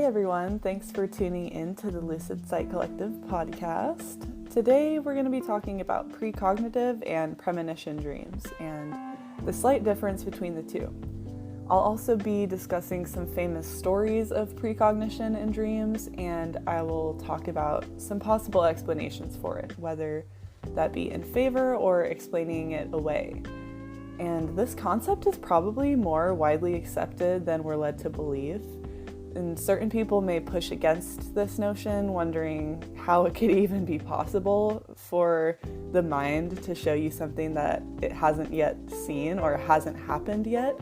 Hey everyone, thanks for tuning in to the Lucid Sight Collective Podcast. Today we're going to be talking about precognitive and premonition dreams and the slight difference between the two. I'll also be discussing some famous stories of precognition in dreams, and I will talk about some possible explanations for it, whether that be in favor or explaining it away. And this concept is probably more widely accepted than we're led to believe. And certain people may push against this notion, wondering how it could even be possible for the mind to show you something that it hasn't yet seen or hasn't happened yet.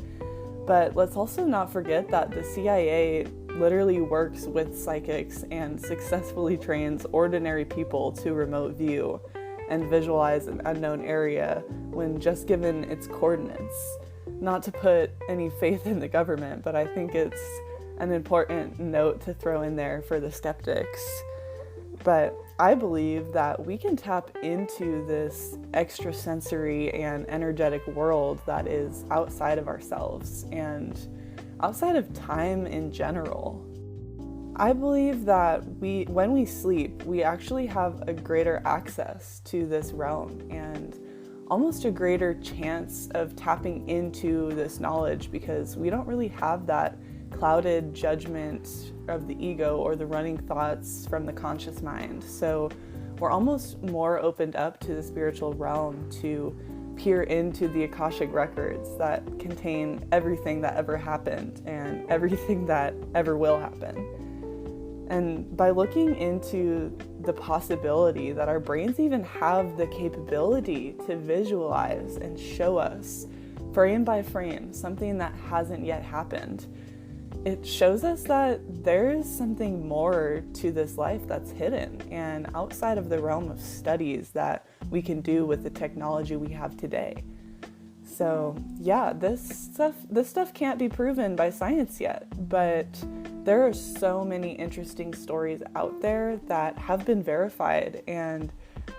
But let's also not forget that the CIA literally works with psychics and successfully trains ordinary people to remote view and visualize an unknown area when just given its coordinates. Not to put any faith in the government, but I think it's an important note to throw in there for the skeptics. But I believe that we can tap into this extrasensory and energetic world that is outside of ourselves and outside of time in general. I believe that when we sleep, we actually have a greater access to this realm and almost a greater chance of tapping into this knowledge because we don't really have that clouded judgment of the ego or the running thoughts from the conscious mind. So we're almost more opened up to the spiritual realm to peer into the Akashic records that contain everything that ever happened and everything that ever will happen. And by looking into the possibility that our brains even have the capability to visualize and show us frame by frame something that hasn't yet happened, it shows us that there is something more to this life that's hidden and outside of the realm of studies that we can do with the technology we have today. So yeah, this stuff can't be proven by science yet, but there are so many interesting stories out there that have been verified, and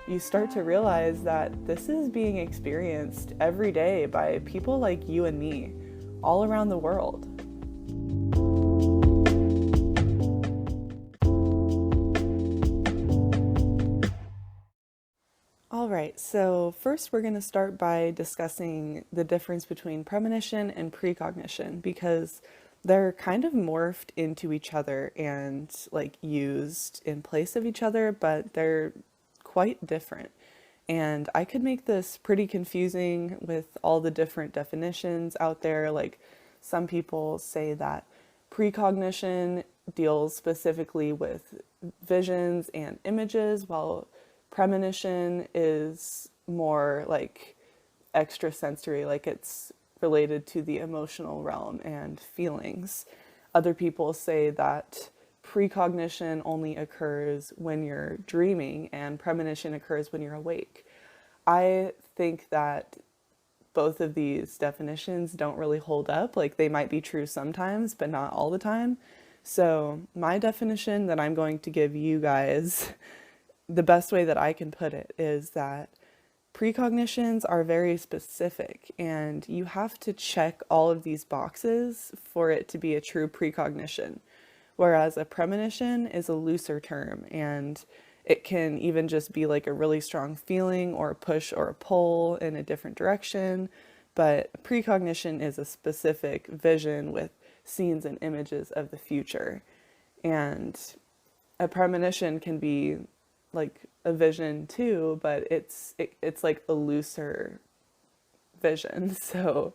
you start to realize that this is being experienced every day by people like you and me all around the world. Alright, so first we're going to start by discussing the difference between premonition and precognition because they're kind of morphed into each other and used in place of each other, but they're quite different. And I could make this pretty confusing with all the different definitions out there. Like some people say that precognition deals specifically with visions and images, while premonition is more like extrasensory, like it's related to the emotional realm and feelings. Other people say that precognition only occurs when you're dreaming and premonition occurs when you're awake. I think that both of these definitions don't really hold up. Like they might be true sometimes, but not all the time. So my definition that I'm going to give you guys, the best way that I can put it is that precognitions are very specific and you have to check all of these boxes for it to be a true precognition. Whereas a premonition is a looser term and it can even just be like a really strong feeling or a push or a pull in a different direction. But precognition is a specific vision with scenes and images of the future. And a premonition can be like a vision too, but it's like a looser vision. So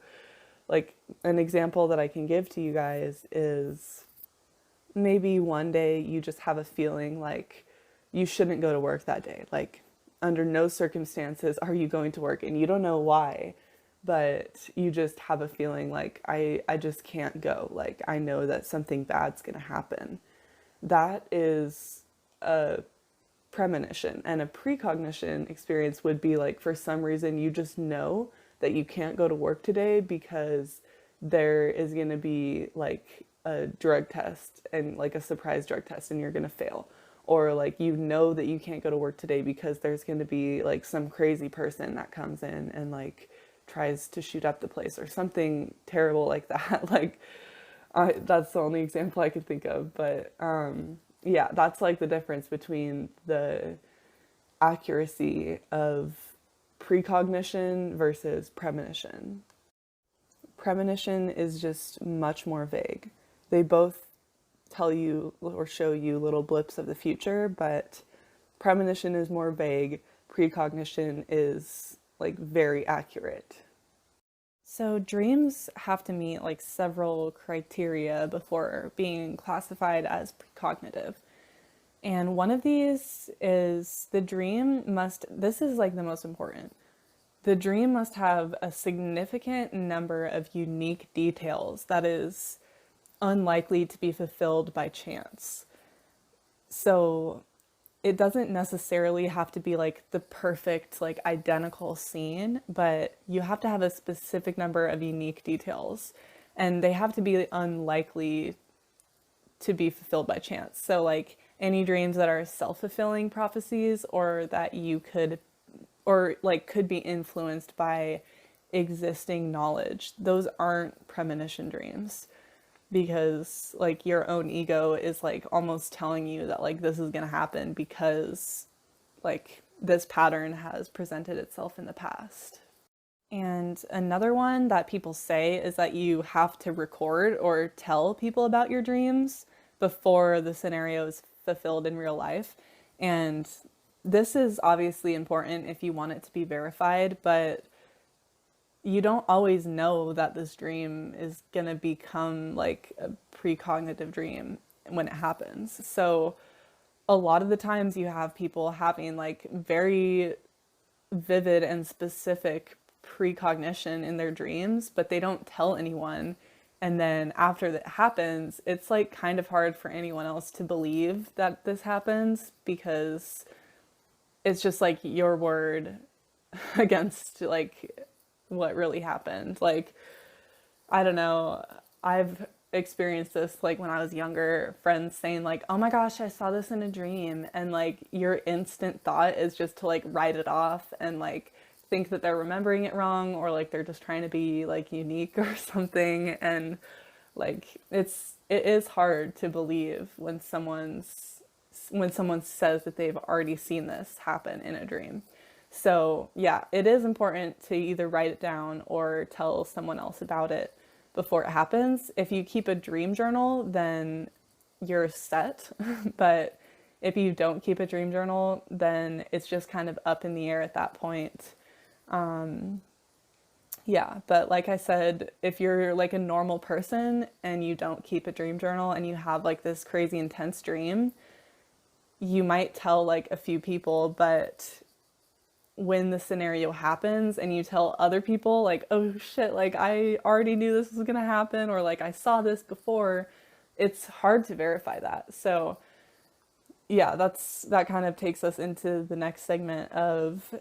like an example that I can give to you guys is maybe one day you just have a feeling like you shouldn't go to work that day. Like under no circumstances are you going to work and you don't know why, but you just have a feeling like I just can't go. Like I know that something bad's gonna happen. That is a premonition. And a precognition experience would be like, for some reason you just know that you can't go to work today because there is going to be like a drug test and like a surprise drug test and you're going to fail. Or like you know that you can't go to work today because there's going to be like some crazy person that comes in and like tries to shoot up the place or something terrible like that. Like That's the only example I could think of. But yeah, that's like the difference between the accuracy of precognition versus premonition. Premonition is just much more vague. They both tell you or show you little blips of the future, but premonition is more vague. Precognition is like very accurate. So dreams have to meet like several criteria before being classified as precognitive. And one of these is the dream must, this is like the most important. The dream must have a significant number of unique details that is unlikely to be fulfilled by chance. So it doesn't necessarily have to be like the perfect, like identical scene, but you have to have a specific number of unique details and they have to be unlikely to be fulfilled by chance. So like any dreams that are self-fulfilling prophecies or that you could or like could be influenced by existing knowledge, those aren't premonition dreams because like your own ego is like almost telling you that like this is going to happen because like this pattern has presented itself in the past. And another one that people say is that you have to record or tell people about your dreams before the scenario is fulfilled in real life. And this is obviously important if you want it to be verified, but you don't always know that this dream is going to become like a precognitive dream when it happens. So a lot of the times you have people having like very vivid and specific precognition in their dreams, but they don't tell anyone. And then after that happens, it's like kind of hard for anyone else to believe that this happens because it's just like your word against like what really happened. Like, I don't know. I've experienced this like when I was younger, friends saying like, "Oh my gosh, I saw this in a dream." And like your instant thought is just to like write it off and like think that they're remembering it wrong or like they're just trying to be like unique or something. And like it is hard to believe when someone says that they've already seen this happen in a dream. So yeah, it is important to either write it down or tell someone else about it before it happens. If you keep a dream journal, then you're set. But if you don't keep a dream journal, then it's just kind of up in the air at that point. Yeah, but like I said, if you're like a normal person and you don't keep a dream journal and you have like this crazy intense dream, you might tell like a few people, but when the scenario happens and you tell other people like, oh shit, like I already knew this was gonna happen, or like I saw this before, it's hard to verify that. So yeah, that kind of takes us into the next segment of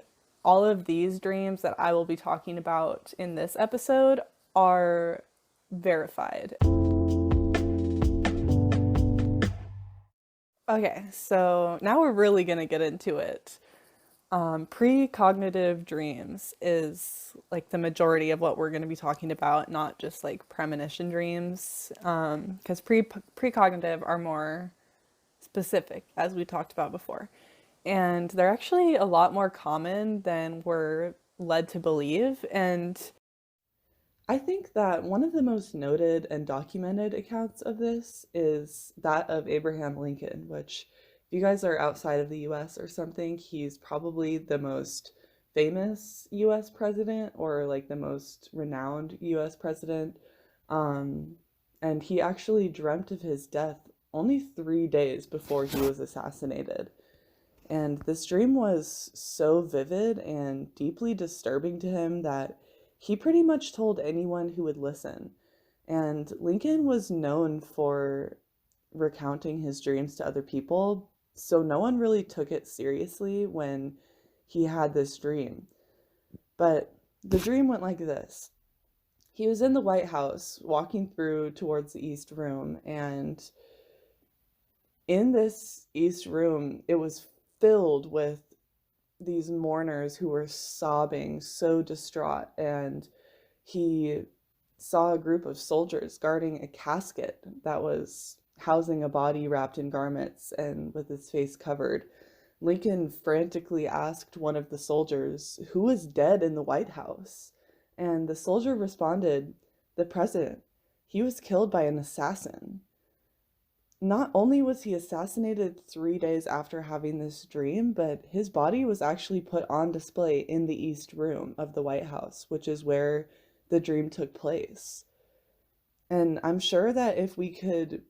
all of these dreams that I will be talking about in this episode are verified. Okay, so now we're really gonna get into it. Precognitive dreams is like the majority of what we're going to be talking about, not just like premonition dreams, because precognitive are more specific, as we talked about before. And they're actually a lot more common than we're led to believe. And I think that one of the most noted and documented accounts of this is that of Abraham Lincoln, which, if you guys are outside of the US or something, he's probably the most famous US president or like the most renowned US president. And he actually dreamt of his death only 3 days before he was assassinated. And this dream was so vivid and deeply disturbing to him that he pretty much told anyone who would listen. And Lincoln was known for recounting his dreams to other people, so no one really took it seriously when he had this dream. But the dream went like this. He was in the White House walking through towards the East Room, and in this East Room, it was filled with these mourners who were sobbing, so distraught, and he saw a group of soldiers guarding a casket that was housing a body wrapped in garments and with his face covered. Lincoln frantically asked one of the soldiers who was dead in the White House, and the soldier responded, "The president. He was killed by an assassin." Not only was he assassinated 3 days after having this dream, but his body was actually put on display in the East Room of the White House, which is where the dream took place. And I'm sure that if we could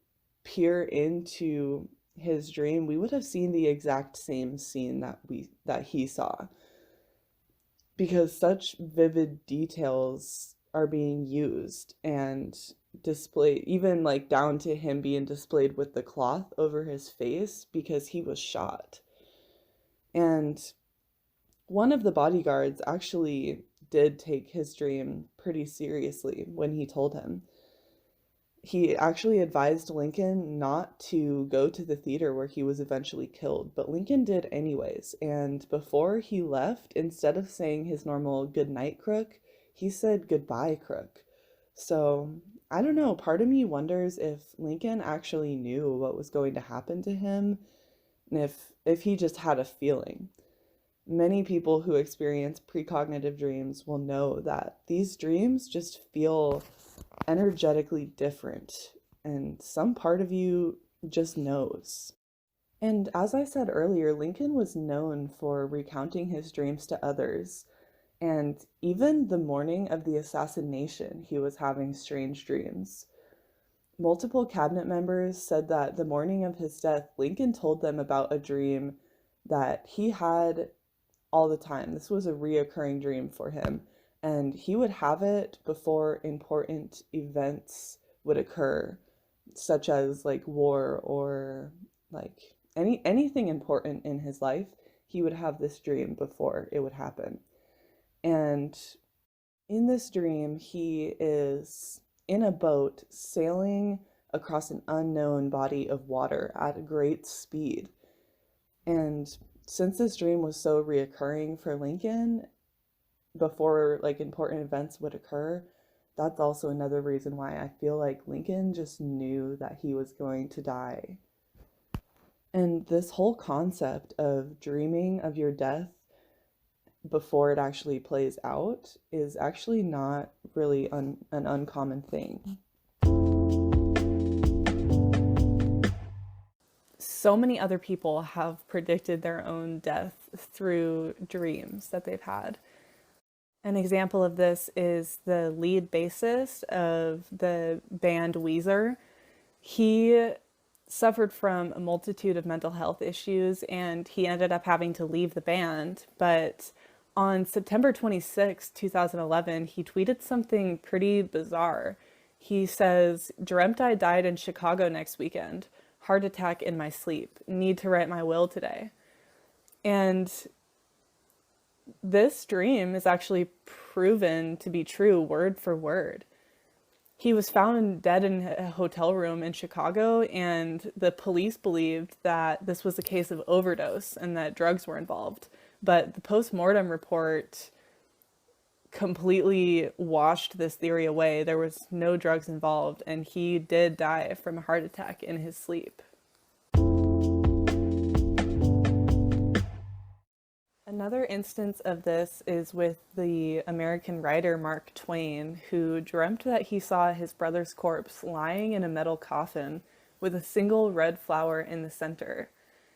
peer into his dream, we would have seen the exact same scene that he saw, because such vivid details are being used and displayed, even like down to him being displayed with the cloth over his face because he was shot. And one of the bodyguards actually did take his dream pretty seriously when he told him. He actually advised Lincoln not to go to the theater where he was eventually killed, but Lincoln did anyways. And before he left, instead of saying his normal "good night, Crook," he said "goodbye, Crook." So I don't know, part of me wonders if Lincoln actually knew what was going to happen to him, and if he just had a feeling. Many people who experience precognitive dreams will know that these dreams just feel energetically different, and some part of you just knows. And as I said earlier, Lincoln was known for recounting his dreams to others, and even the morning of the assassination, he was having strange dreams. Multiple cabinet members said that the morning of his death, Lincoln told them about a dream that he had all the time. This was a reoccurring dream for him, and he would have it before important events would occur, such as like war or like anything important in his life. He would have this dream before it would happen. And in this dream, he is in a boat sailing across an unknown body of water at a great speed. And since this dream was so reoccurring for Lincoln before like important events would occur, that's also another reason why I feel like Lincoln just knew that he was going to die. And this whole concept of dreaming of your death before it actually plays out is actually not really an uncommon thing. So many other people have predicted their own death through dreams that they've had. An example of this is the lead bassist of the band Weezer. He suffered from a multitude of mental health issues, and he ended up having to leave the band. But on September 26, 2011, he tweeted something pretty bizarre. He says, "Dreamt I died in Chicago next weekend. Heart attack in my sleep. Need to write my will today." And this dream is actually proven to be true word for word. He was found dead in a hotel room in Chicago, and the police believed that this was a case of overdose and that drugs were involved. But the post-mortem report completely washed this theory away. There was no drugs involved, and he did die from a heart attack in his sleep. Another instance of this is with the American writer Mark Twain, who dreamt that he saw his brother's corpse lying in a metal coffin with a single red flower in the center.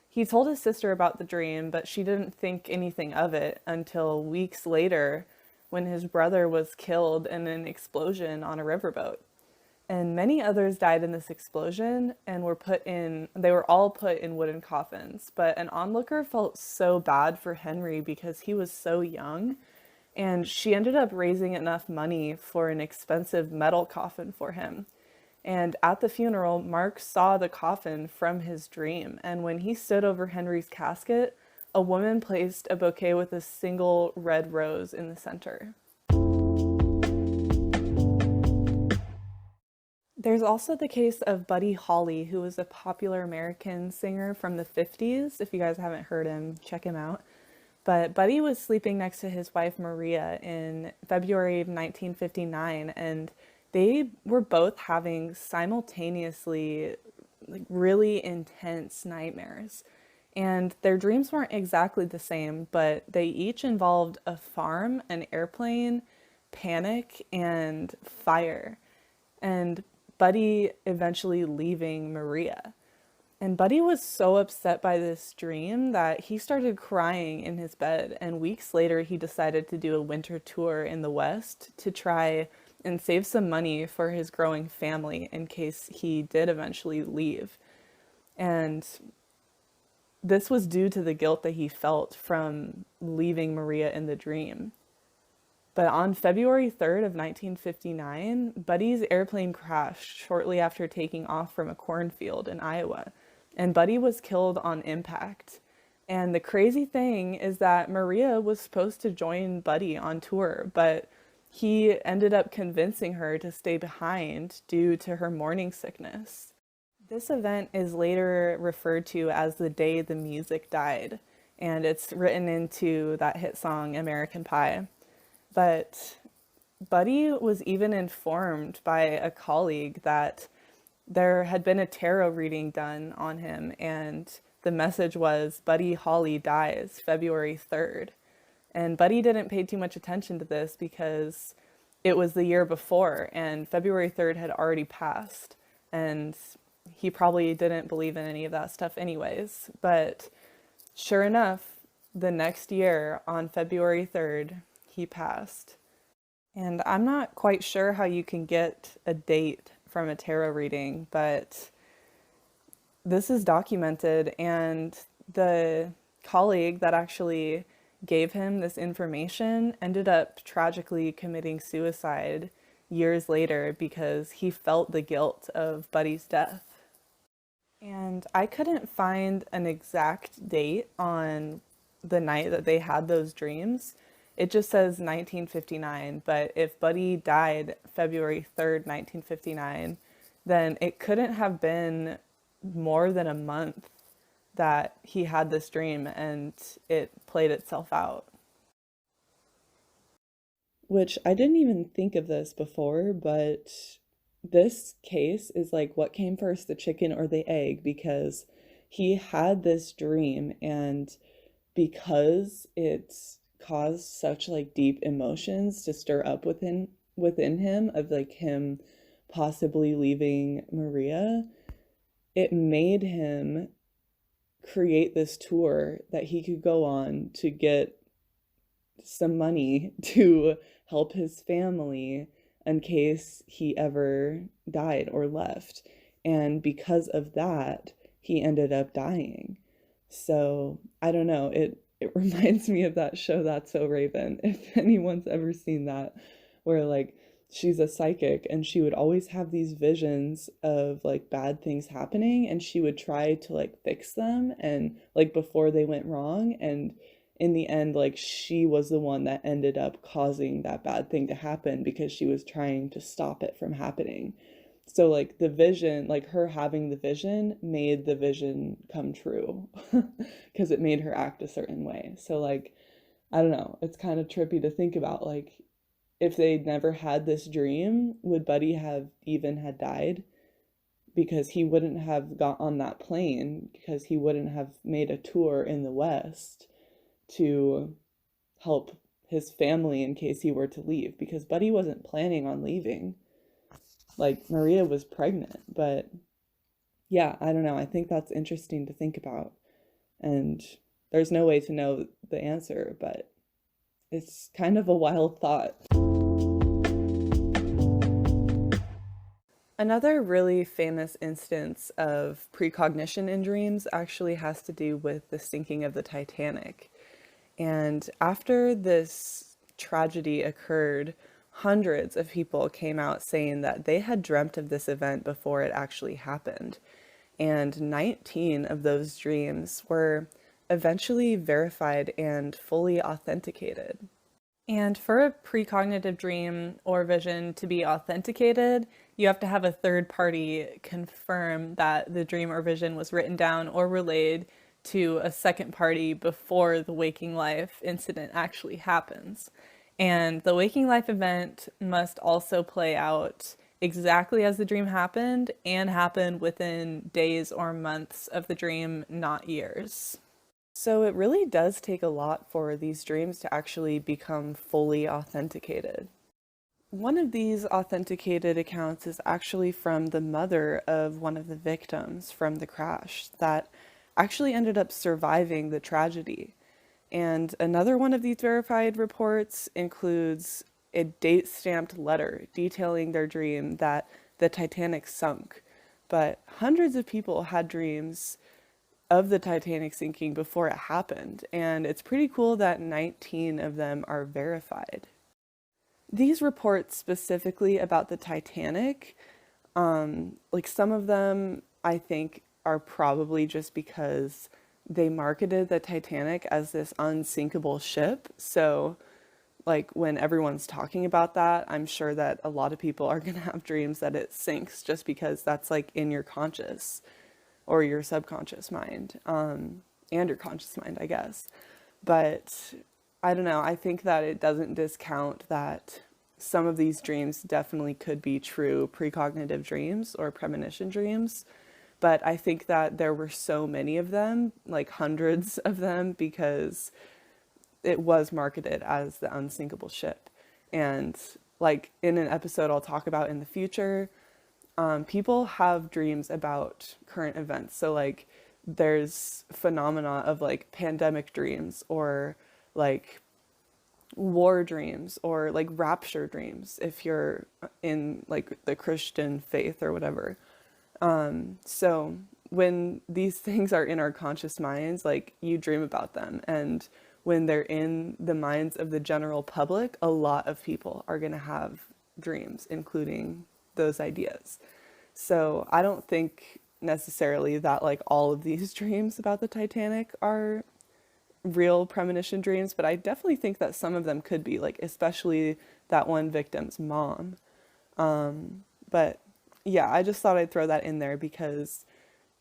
He told his sister about the dream, but she didn't think anything of it until weeks later when his brother was killed in an explosion on a riverboat. And many others died in this explosion and they were all put in wooden coffins. But an onlooker felt so bad for Henry because he was so young, and she ended up raising enough money for an expensive metal coffin for him. And at the funeral, Mark saw the coffin from his dream, and when he stood over Henry's casket, a woman placed a bouquet with a single red rose in the center. There's also the case of Buddy Holly, who was a popular American singer from the 50s. If you guys haven't heard him, check him out. But Buddy was sleeping next to his wife Maria in February of 1959, and they were both having simultaneously like really intense nightmares. And their dreams weren't exactly the same, but they each involved a farm, an airplane, panic, and fire. And Buddy eventually leaving Maria. And Buddy was so upset by this dream that he started crying in his bed. And weeks later, he decided to do a winter tour in the West to try and save some money for his growing family in case he did eventually leave. And this was due to the guilt that he felt from leaving Maria in the dream. But on February 3rd of 1959, Buddy's airplane crashed shortly after taking off from a cornfield in Iowa, and Buddy was killed on impact. And the crazy thing is that Maria was supposed to join Buddy on tour, but he ended up convincing her to stay behind due to her morning sickness. This event is later referred to as the day the music died, and it's written into that hit song American Pie. But Buddy was even informed by a colleague that there had been a tarot reading done on him, and the message was Buddy Holly dies February 3rd. And Buddy didn't pay too much attention to this because it was the year before, and February 3rd had already passed. And he probably didn't believe in any of that stuff anyways. But sure enough, the next year on February 3rd, he passed. And I'm not quite sure how you can get a date from a tarot reading, but this is documented, and the colleague that actually gave him this information ended up tragically committing suicide years later because he felt the guilt of Buddy's death. And I couldn't find an exact date on the night that they had those dreams. It just says 1959, but if Buddy died February 3rd, 1959, then it couldn't have been more than a month that he had this dream and it played itself out. Which I didn't even think of this before, but this case is like what came first, the chicken or the egg, because he had this dream, and because it's caused such like deep emotions to stir up within him of like him possibly leaving Maria, it made him create this tour that he could go on to get some money to help his family in case he ever died or left. And because of that, he ended up dying. So I don't know, it reminds me of that show That's So Raven, if anyone's ever seen that, where like she's a psychic and she would always have these visions of like bad things happening, and she would try to like fix them and like before they went wrong, and in the end like she was the one that ended up causing that bad thing to happen because she was trying to stop it from happening. So like the vision, like her having the vision made the vision come true because it made her act a certain way. So like, I don't know, it's kind of trippy to think about, like, if they'd never had this dream, would Buddy have even had died? Because he wouldn't have got on that plane, because he wouldn't have made a tour in the West to help his family in case he were to leave, because Buddy wasn't planning on leaving. Like, Maria was pregnant, but yeah, I don't know. I think that's interesting to think about. And there's no way to know the answer, but it's kind of a wild thought. Another really famous instance of precognition in dreams actually has to do with the sinking of the Titanic. And after this tragedy occurred, hundreds of people came out saying that they had dreamt of this event before it actually happened. And 19 of those dreams were eventually verified and fully authenticated. And for a precognitive dream or vision to be authenticated, you have to have a third party confirm that the dream or vision was written down or relayed to a second party before the waking life incident actually happens. And the waking life event must also play out exactly as the dream happened and happened within days or months of the dream, not years. So it really does take a lot for these dreams to actually become fully authenticated. One of these authenticated accounts is actually from the mother of one of the victims from the crash that actually ended up surviving the tragedy. And another one of these verified reports includes a date-stamped letter detailing their dream that the Titanic sunk. But hundreds of people had dreams of the Titanic sinking before it happened, and it's pretty cool that 19 of them are verified. These reports specifically about the Titanic, like some of them I think are probably just because they marketed the Titanic as this unsinkable ship. So like when everyone's talking about that, I'm sure that a lot of people are going to have dreams that it sinks just because that's like in your conscious or your subconscious mind, and your conscious mind, I guess. But I don't know, I think that it doesn't discount that some of these dreams definitely could be true precognitive dreams or premonition dreams. But I think that there were so many of them, like hundreds of them, because it was marketed as the unsinkable ship. And like in an episode I'll talk about in the future, people have dreams about current events. So like there's phenomena of like pandemic dreams or like war dreams or like rapture dreams if you're in like the Christian faith or whatever. So when these things are in our conscious minds, like you dream about them, and when they're in the minds of the general public, a lot of people are going to have dreams, including those ideas. So I don't think necessarily that like all of these dreams about the Titanic are real premonition dreams, but I definitely think that some of them could be, like especially that one victim's mom. But yeah, I just thought I'd throw that in there because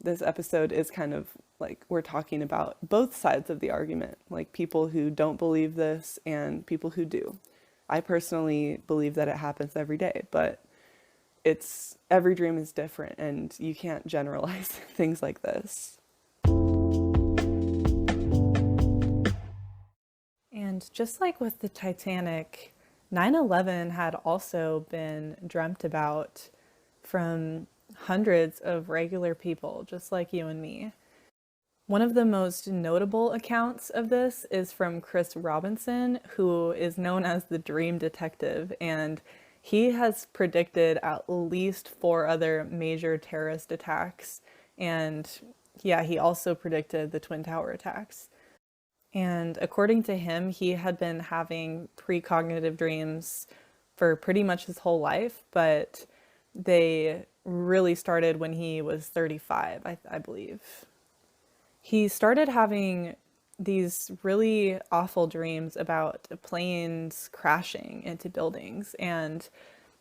this episode is kind of like we're talking about both sides of the argument, like people who don't believe this and people who do. I personally believe that it happens every day, but it's every dream is different and you can't generalize things like this. And just like with the Titanic, 9/11 had also been dreamt about from hundreds of regular people, just like you and me. One of the most notable accounts of this is from Chris Robinson, who is known as the Dream Detective, and he has predicted at least 4 other major terrorist attacks. And yeah, he also predicted the Twin Tower attacks. And according to him, he had been having precognitive dreams for pretty much his whole life, but they really started when he was 35, I believe. He started having these really awful dreams about planes crashing into buildings, and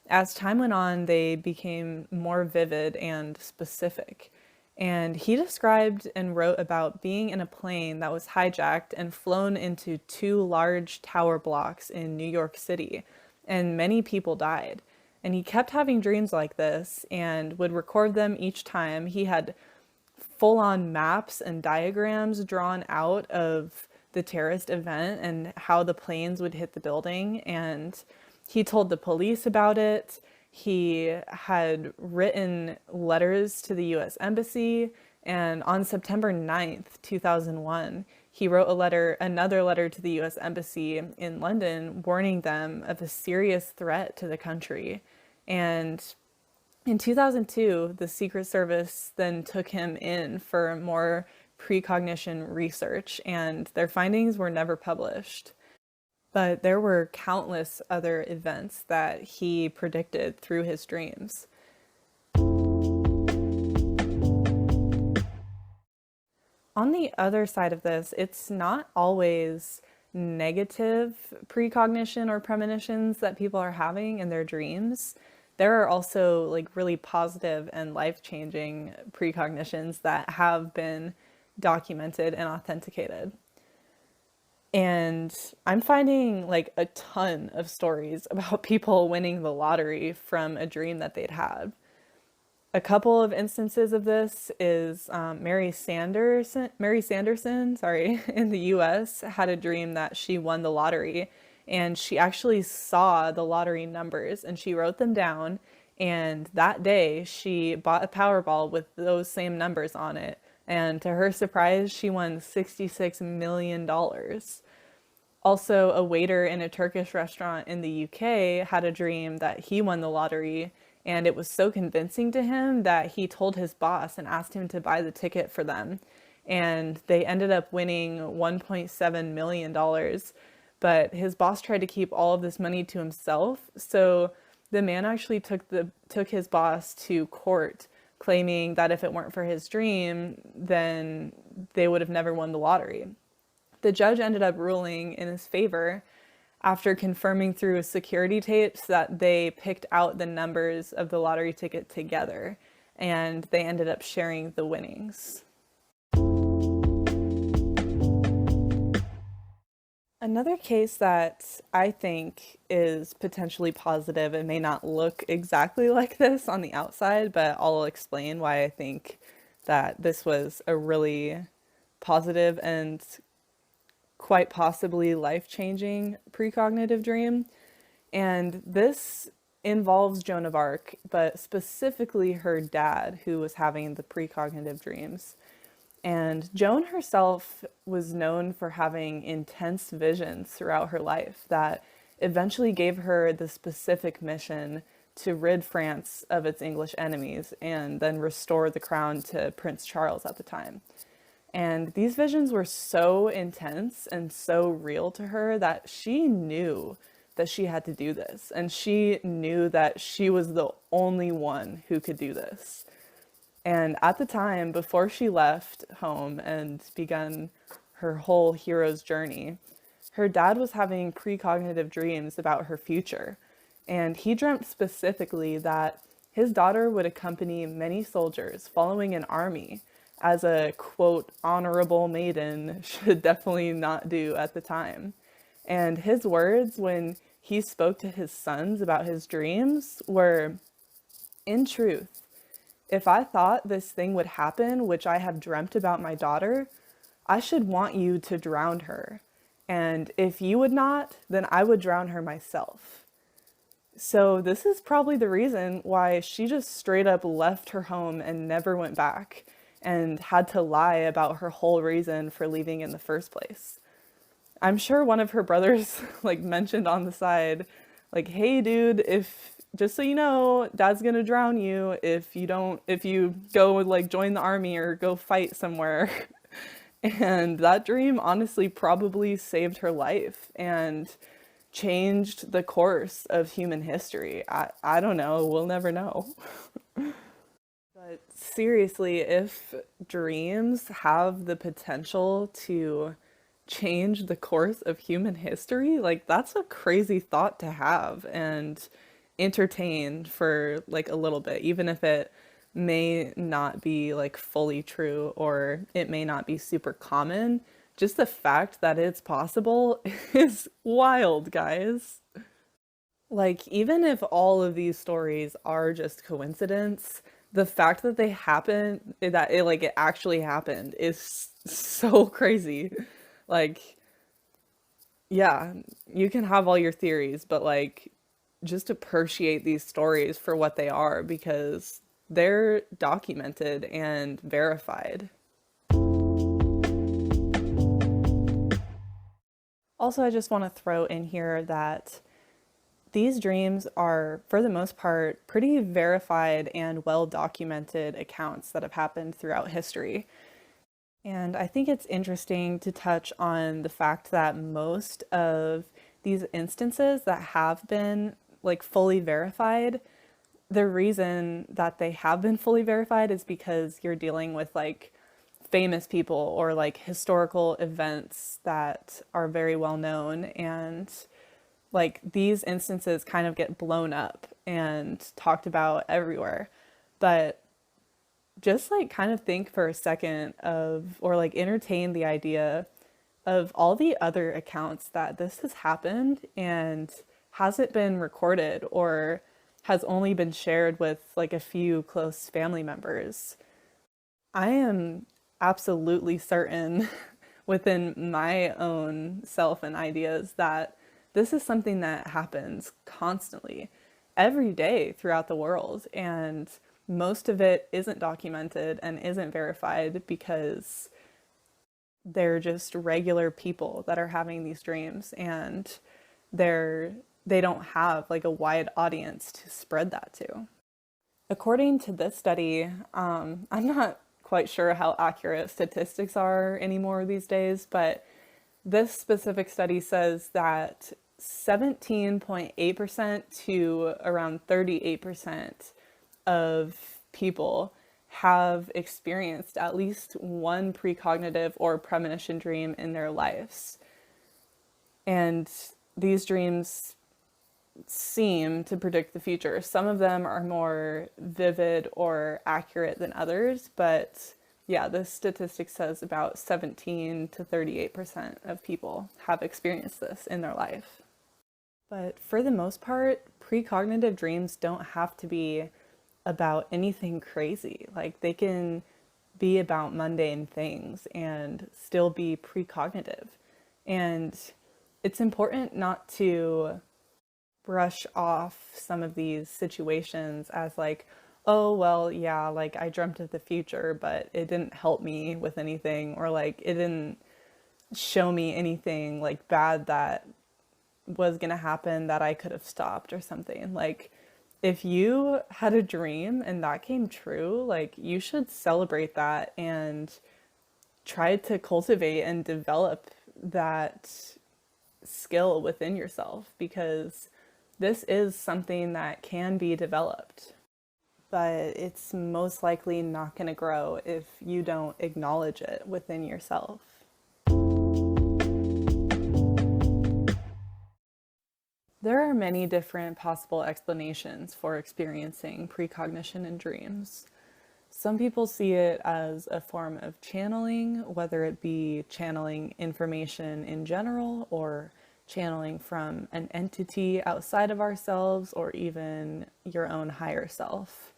as time went on, they became more vivid and specific. And he described and wrote about being in a plane that was hijacked and flown into 2 large tower blocks in New York City, and many people died. And he kept having dreams like this and would record them each time. He had full-on maps and diagrams drawn out of the terrorist event and how the planes would hit the building. And he told the police about it. He had written letters to the US Embassy, and on September 9th, 2001, he wrote another letter to the US Embassy in London, warning them of a serious threat to the country. And in 2002, the Secret Service then took him in for more precognition research, and their findings were never published. But there were countless other events that he predicted through his dreams. On the other side of this, it's not always negative precognition or premonitions that people are having in their dreams. There are also like really positive and life-changing precognitions that have been documented and authenticated. And I'm finding like a ton of stories about people winning the lottery from a dream that they'd had. A couple of instances of this is Mary Sanderson, sorry, in the U.S. had a dream that she won the lottery, and she actually saw the lottery numbers and she wrote them down. And that day, she bought a Powerball with those same numbers on it. And to her surprise, she won $66 million. Also, a waiter in a Turkish restaurant in the UK had a dream that he won the lottery, and it was so convincing to him that he told his boss and asked him to buy the ticket for them. And they ended up winning $1.7 million. But his boss tried to keep all of this money to himself. So the man actually took his boss to court, claiming that if it weren't for his dream, then they would have never won the lottery. The judge ended up ruling in his favor after confirming through security tapes that they picked out the numbers of the lottery ticket together, and they ended up sharing the winnings. Another case that I think is potentially positive, and may not look exactly like this on the outside, but I'll explain why I think that this was a really positive and quite possibly life-changing precognitive dream. And this involves Joan of Arc, but specifically her dad, who was having the precognitive dreams. And Joan herself was known for having intense visions throughout her life that eventually gave her the specific mission to rid France of its English enemies and then restore the crown to Prince Charles at the time. And these visions were so intense and so real to her that she knew that she had to do this. And she knew that she was the only one who could do this. And at the time, before she left home and begun her whole hero's journey, her dad was having precognitive dreams about her future. And he dreamt specifically that his daughter would accompany many soldiers following an army, as a, quote, honorable maiden should definitely not do at the time. And his words when he spoke to his sons about his dreams were, in truth, if I thought this thing would happen, which I have dreamt about my daughter, I should want you to drown her. And if you would not, then I would drown her myself. So this is probably the reason why she just straight up left her home and never went back, and had to lie about her whole reason for leaving in the first place. I'm sure one of her brothers mentioned on the side, hey dude, just so you know, dad's gonna drown you if you go join the army or go fight somewhere. And that dream honestly probably saved her life and changed the course of human history. I don't know, we'll never know. But seriously, if dreams have the potential to change the course of human history, that's a crazy thought to have and entertain for a little bit, even if it may not be fully true or it may not be super common. Just the fact that it's possible is wild, guys. Even if all of these stories are just coincidence, the fact that they happen, that it actually happened is so crazy. Yeah, you can have all your theories, but just appreciate these stories for what they are, because they're documented and verified. Also, I just want to throw in here that these dreams are, for the most part, pretty verified and well-documented accounts that have happened throughout history. And I think it's interesting to touch on the fact that most of these instances that have been fully verified, the reason that they have been fully verified is because you're dealing with famous people or historical events that are very well known, and these instances kind of get blown up and talked about everywhere. But just kind of think for a second of, or entertain the idea of all the other accounts that this has happened and hasn't been recorded or has only been shared with like a few close family members, I am absolutely certain within my own self and ideas that this is something that happens constantly, every day throughout the world. And most of it isn't documented and isn't verified because they're just regular people that are having these dreams, and they don't have like a wide audience to spread that to. According to this study, I'm not quite sure how accurate statistics are anymore these days, but this specific study says that 17.8% to around 38% of people have experienced at least one precognitive or premonition dream in their lives. And these dreams seem to predict the future. Some of them are more vivid or accurate than others, but yeah, this statistic says about 17 to 38% of people have experienced this in their life. But for the most part, precognitive dreams don't have to be about anything crazy. Like, they can be about mundane things and still be precognitive. And it's important not to brush off some of these situations as like, oh, well, yeah, like I dreamt of the future, but it didn't help me with anything, or like it didn't show me anything like bad that was gonna happen that I could have stopped or something. Like, if you had a dream and that came true, like you should celebrate that and try to cultivate and develop that skill within yourself, because this is something that can be developed, but it's most likely not going to grow if you don't acknowledge it within yourself. There are many different possible explanations for experiencing precognition in dreams. Some people see it as a form of channeling, whether it be channeling information in general or channeling from an entity outside of ourselves or even your own higher self.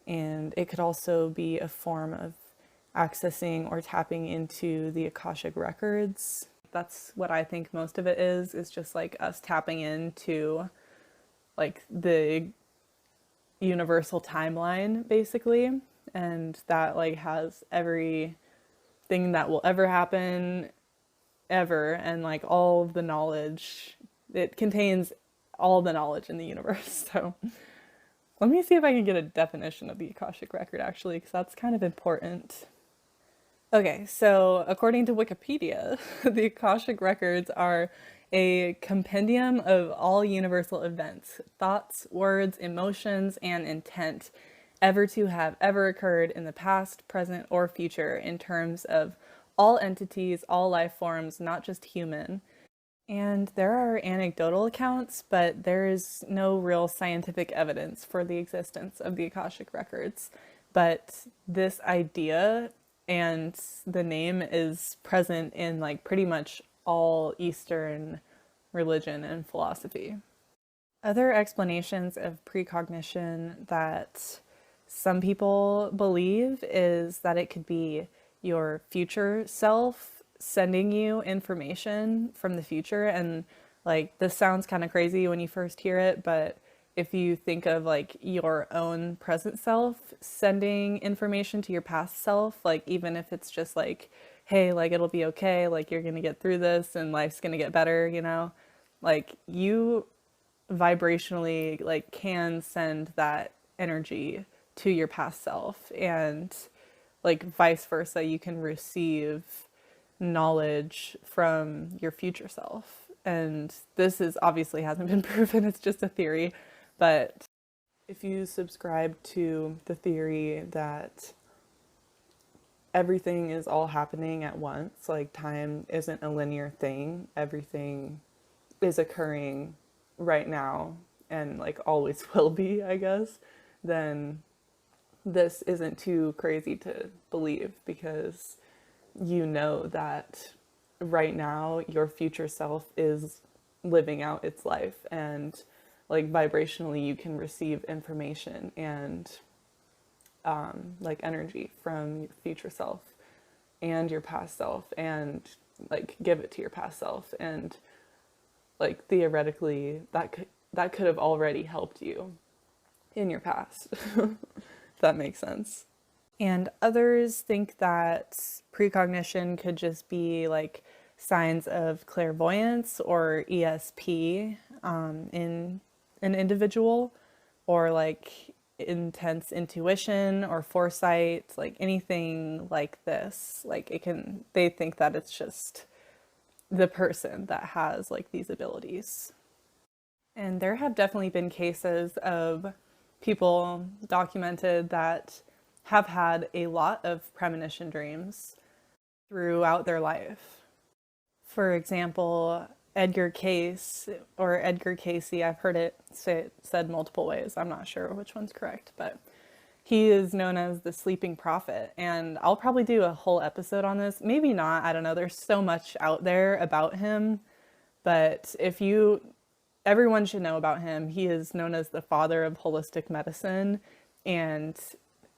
And it could also be a form of accessing or tapping into the Akashic records. That's what I think most of it is just like us tapping into like the universal timeline, basically. And that like has everything that will ever happen ever, and like all of the knowledge. It contains all the knowledge in the universe. So let me see if I can get a definition of the Akashic record, actually, because that's kind of important. Okay, so according to Wikipedia, the Akashic records are a compendium of all universal events, thoughts, words, emotions, and intent ever to have ever occurred in the past, present, or future in terms of all entities, all life forms, not just human. And there are anecdotal accounts, but there is no real scientific evidence for the existence of the Akashic records. But this idea and the name is present in like pretty much all Eastern religion and philosophy. Other explanations of precognition that some people believe is that it could be your future self sending you information from the future. And like, this sounds kind of crazy when you first hear it, but if you think of like your own present self sending information to your past self, like even if it's just like, hey, like it'll be okay, like you're gonna get through this and life's gonna get better, you know, like you vibrationally like can send that energy to your past self, and like vice versa, you can receive knowledge from your future self. And this is obviously hasn't been proven, it's just a theory. But if you subscribe to the theory that everything is all happening at once, like time isn't a linear thing, everything is occurring right now and like always will be, I guess, then this isn't too crazy to believe, because you know that right now your future self is living out its life, and like vibrationally you can receive information and like energy from your future self and your past self, and like give it to your past self, and like theoretically that could have already helped you in your past. If that makes sense. And others think that precognition could just be like signs of clairvoyance or ESP in an individual, or like intense intuition or foresight, like anything like this. Like they think that it's just the person that has like these abilities. And there have definitely been cases of people documented that have had a lot of premonition dreams throughout their life. For example, Edgar Cayce, or Edgar Casey, I've heard it said multiple ways. I'm not sure which one's correct, but he is known as the sleeping prophet. And I'll probably do a whole episode on this. Maybe not, I don't know. There's so much out there about him. But everyone should know about him. He is known as the father of holistic medicine. And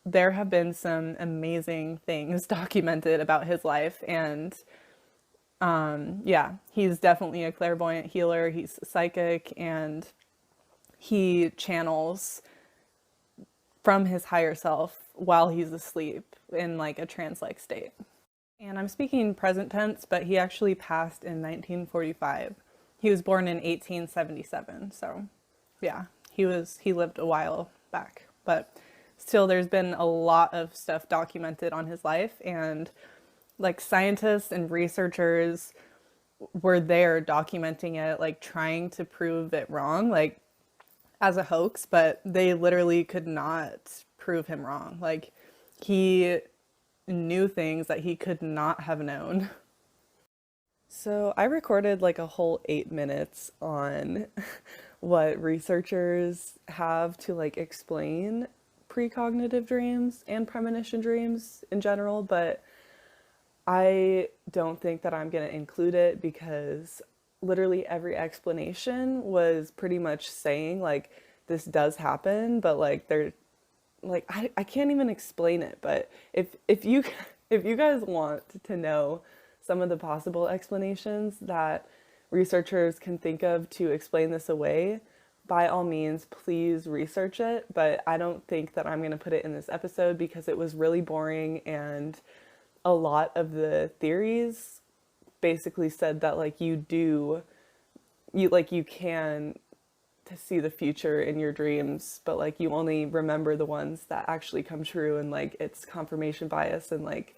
there have been some amazing things documented about his life. And yeah, he's definitely a clairvoyant healer. He's psychic, and he channels from his higher self while he's asleep in like a trance-like state. And I'm speaking present tense, but he actually passed in 1945. He was born in 1877. So yeah, he lived a while back, but still there's been a lot of stuff documented on his life, and like scientists and researchers were there documenting it, like trying to prove it wrong, like as a hoax, but they literally could not prove him wrong. Like he knew things that he could not have known. So I recorded like a whole 8 minutes on what researchers have to like explain precognitive dreams and premonition dreams in general, but I don't think that I'm going to include it because literally every explanation was pretty much saying like this does happen, but like they're like I can't even explain it. But if you guys want to know some of the possible explanations that researchers can think of to explain this away, by all means, please research it. But I don't think that I'm going to put it in this episode because it was really boring, and a lot of the theories basically said that like you can to see the future in your dreams, but like you only remember the ones that actually come true, and like it's confirmation bias, and like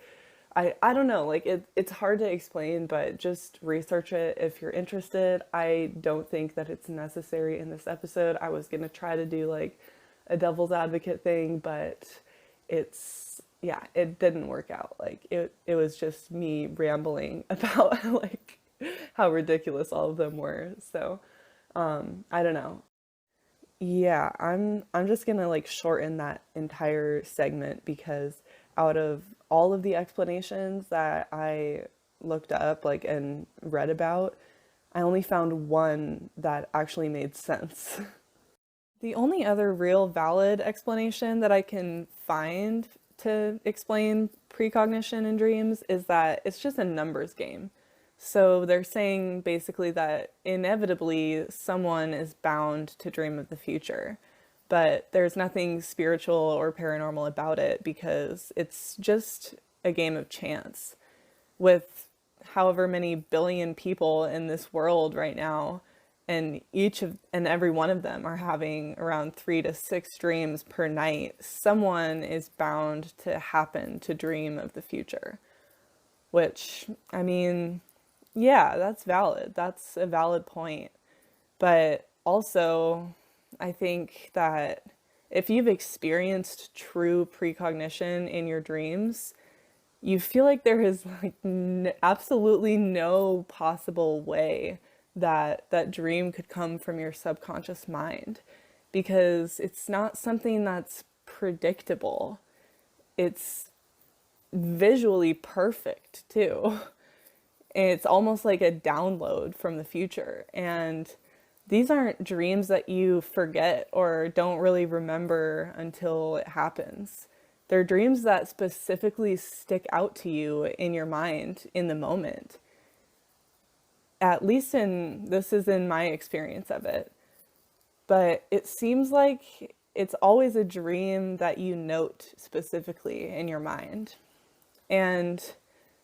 I don't know, like it's hard to explain, but just research it if you're interested. I don't think that it's necessary in this episode. I was gonna try to do like a devil's advocate thing, but it didn't work out. Like it was just me rambling about like how ridiculous all of them were. So I don't know. Yeah, I'm just gonna like shorten that entire segment because out of all of the explanations that I looked up like and read about, I only found one that actually made sense. The only other real valid explanation that I can find to explain precognition in dreams is that it's just a numbers game. So they're saying basically that inevitably someone is bound to dream of the future, but there's nothing spiritual or paranormal about it because it's just a game of chance. With however many billion people in this world right now, and every one of them are having around 3 to 6 dreams per night, someone is bound to happen to dream of the future. Which, I mean, yeah, that's valid. That's a valid point. But also, I think that if you've experienced true precognition in your dreams, you feel like there is like absolutely no possible way that that dream could come from your subconscious mind, because it's not something that's predictable. It's visually perfect too. It's almost like a download from the future. And these aren't dreams that you forget or don't really remember until it happens. They're dreams that specifically stick out to you in your mind in the moment. At least this is in my experience of it. But it seems like it's always a dream that you note specifically in your mind. And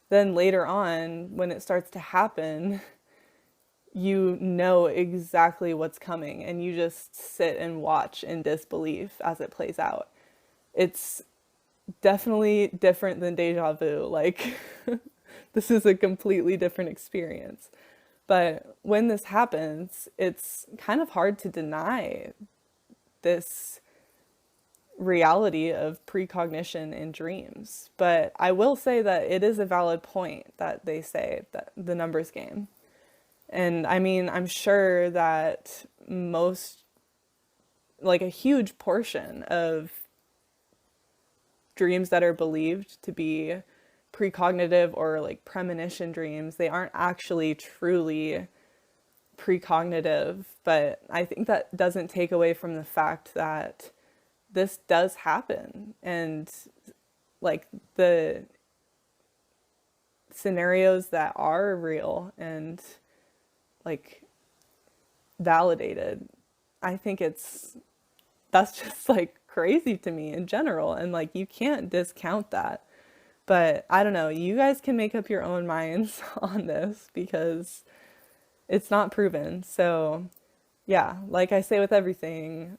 then later on, when it starts to happen, you know exactly what's coming and you just sit and watch in disbelief as it plays out. It's definitely different than deja vu. Like, this is a completely different experience. But when this happens, it's kind of hard to deny this reality of precognition in dreams. But I will say that it is a valid point that they say that the numbers game. And I mean, I'm sure that like a huge portion of dreams that are believed to be precognitive or like premonition dreams, they aren't actually truly precognitive. But I think that doesn't take away from the fact that this does happen. And like the scenarios that are real and like validated, I think that's just like crazy to me in general. And like, you can't discount that. But I don't know, you guys can make up your own minds on this because it's not proven. So yeah, like I say with everything,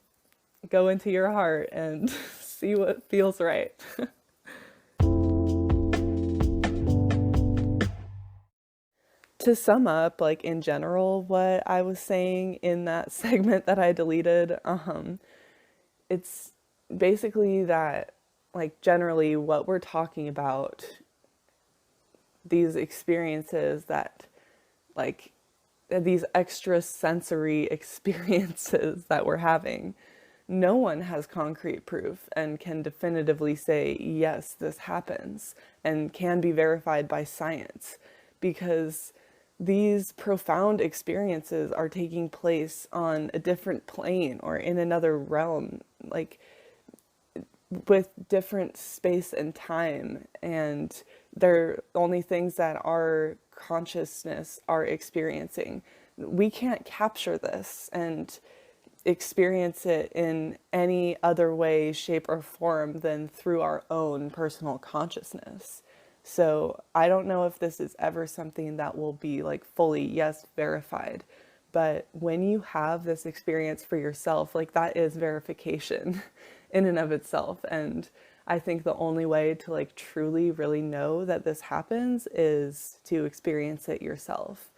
go into your heart and see what feels right. To sum up, like in general, what I was saying in that segment that I deleted, it's basically that, like, generally what we're talking about, these experiences that, like, these extra sensory experiences that we're having, no one has concrete proof and can definitively say, yes, this happens and can be verified by science, because these profound experiences are taking place on a different plane or in another realm, like with different space and time, and they're only things that our consciousness are experiencing. We can't capture this and experience it in any other way, shape, or form than through our own personal consciousness. So I don't know if this is ever something that will be like fully, yes, verified. But when you have this experience for yourself, like that is verification in and of itself. And I think the only way to like truly really know that this happens is to experience it yourself.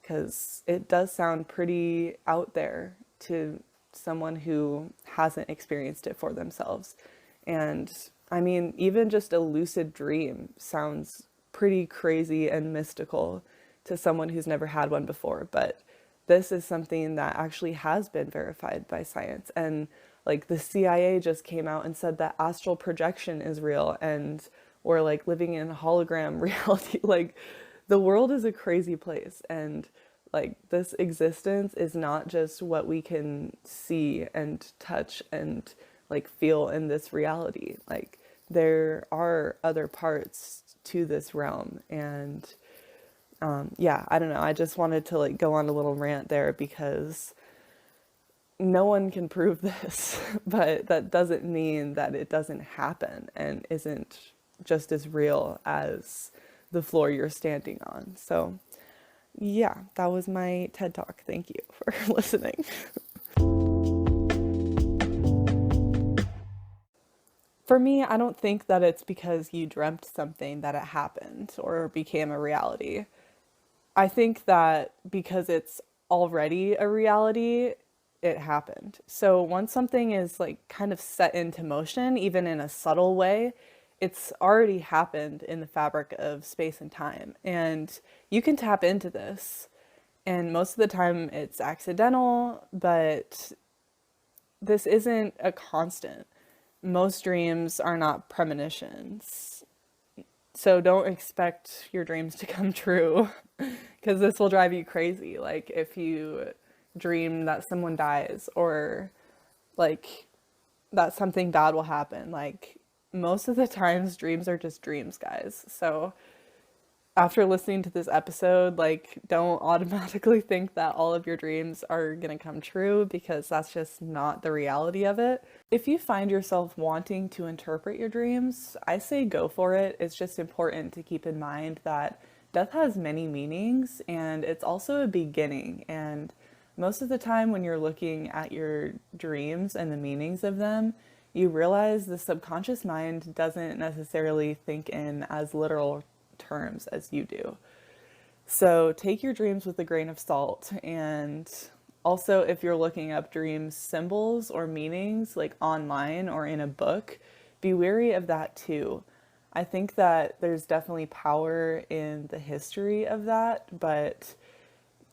Because it does sound pretty out there to someone who hasn't experienced it for themselves. And I mean, even just a lucid dream sounds pretty crazy and mystical to someone who's never had one before. But this is something that actually has been verified by science. And like the CIA just came out and said that astral projection is real and we're like living in hologram reality. Like the world is a crazy place. And like this existence is not just what we can see and touch and like feel in this reality. Like there are other parts to this realm. And yeah, I don't know. I just wanted to like go on a little rant there because no one can prove this, but that doesn't mean that it doesn't happen and isn't just as real as the floor you're standing on. So yeah, that was my TED Talk. Thank you for listening. For me, I don't think that it's because you dreamt something that it happened or became a reality. I think that because it's already a reality, it happened. So once something is like kind of set into motion, even in a subtle way, it's already happened in the fabric of space and time. And you can tap into this. And most of the time it's accidental, but this isn't a constant. Most dreams are not premonitions. So don't expect your dreams to come true because this will drive you crazy. Like if you dream that someone dies, or like that something bad will happen, like most of the times dreams are just dreams, guys. So after listening to this episode, like, don't automatically think that all of your dreams are gonna come true, because that's just not the reality of it. If you find yourself wanting to interpret your dreams, I say go for it. It's just important to keep in mind that death has many meanings, and it's also a beginning. And most of the time when you're looking at your dreams and the meanings of them, you realize the subconscious mind doesn't necessarily think in as literal terms as you do. So take your dreams with a grain of salt. And also, if you're looking up dream symbols or meanings like online or in a book, be wary of that too. I think that there's definitely power in the history of that, but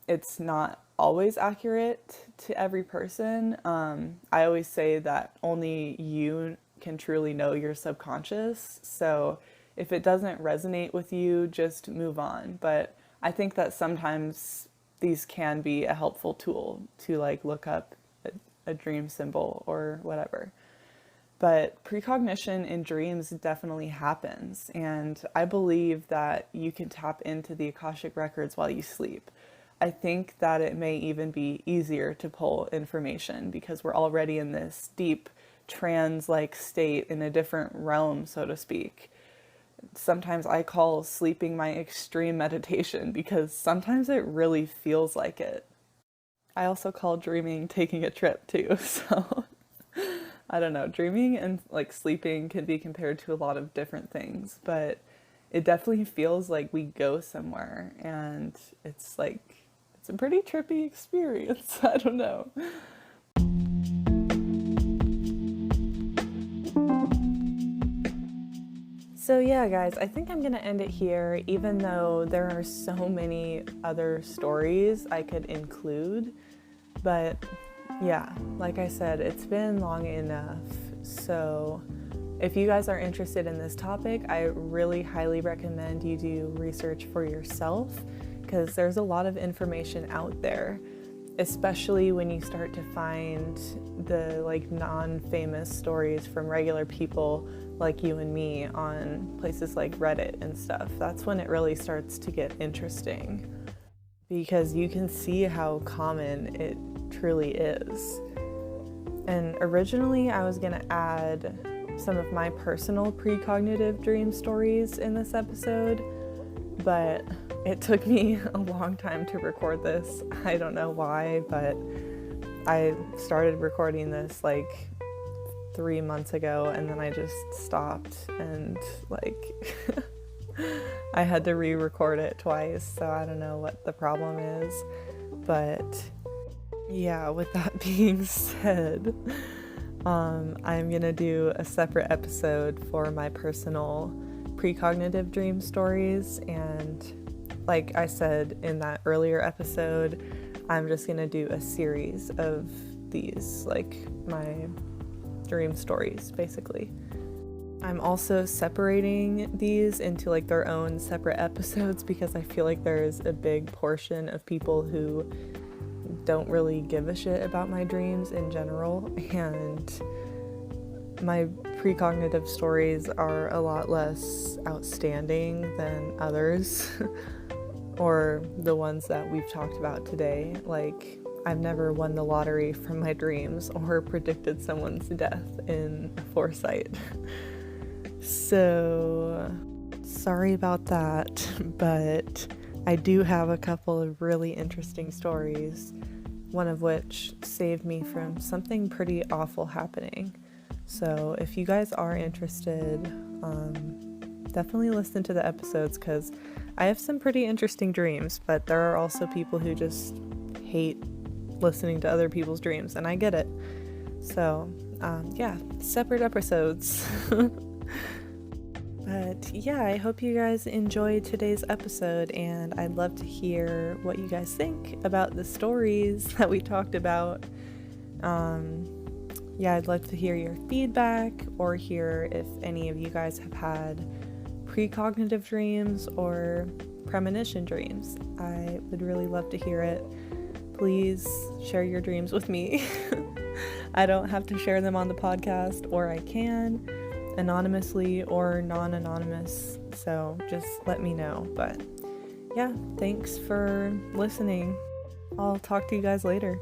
it's not always accurate to every person. I always say that only you can truly know your subconscious. So if it doesn't resonate with you, just move on. But I think that sometimes these can be a helpful tool to like look up a dream symbol or whatever. But precognition in dreams definitely happens. And I believe that you can tap into the Akashic records while you sleep. I think that it may even be easier to pull information because we're already in this deep trance-like state in a different realm, so to speak. Sometimes I call sleeping my extreme meditation because sometimes it really feels like it. I also call dreaming taking a trip too, so I don't know. Dreaming and like sleeping can be compared to a lot of different things, but it definitely feels like we go somewhere, and it's like, it's a pretty trippy experience. I don't know. So yeah, guys, I think I'm gonna end it here, even though there are so many other stories I could include. But yeah, like I said, it's been long enough. So if you guys are interested in this topic, I really highly recommend you do research for yourself, because there's a lot of information out there, especially when you start to find the like non-famous stories from regular people like you and me on places like Reddit and stuff. That's when it really starts to get interesting, because you can see how common it truly is. And originally I was gonna add some of my personal precognitive dream stories in this episode, but it took me a long time to record this. I don't know why, but I started recording this like 3 months ago, and then I just stopped, and like I had to re-record it twice, so I don't know what the problem is. But yeah, with that being said, I'm gonna do a separate episode for my personal precognitive dream stories, and like I said in that earlier episode, I'm just gonna do a series of these, like my dream stories, basically. I'm also separating these into like their own separate episodes, because I feel like there's a big portion of people who don't really give a shit about my dreams in general, and my precognitive stories are a lot less outstanding than others or the ones that we've talked about today. Like, I've never won the lottery from my dreams or predicted someone's death in foresight. So, sorry about that, but I do have a couple of really interesting stories, one of which saved me from something pretty awful happening. So if you guys are interested, definitely listen to the episodes, because I have some pretty interesting dreams, but there are also people who just hate listening to other people's dreams, and I get it. So yeah, separate episodes. But yeah, I hope you guys enjoyed today's episode, and I'd love to hear what you guys think about the stories that we talked about. Yeah, I'd love to hear your feedback, or hear if any of you guys have had precognitive dreams, or premonition dreams. I would really love to hear it. Please share your dreams with me. I don't have to share them on the podcast, or I can, anonymously or non-anonymous, so just let me know. But yeah, thanks for listening. I'll talk to you guys later.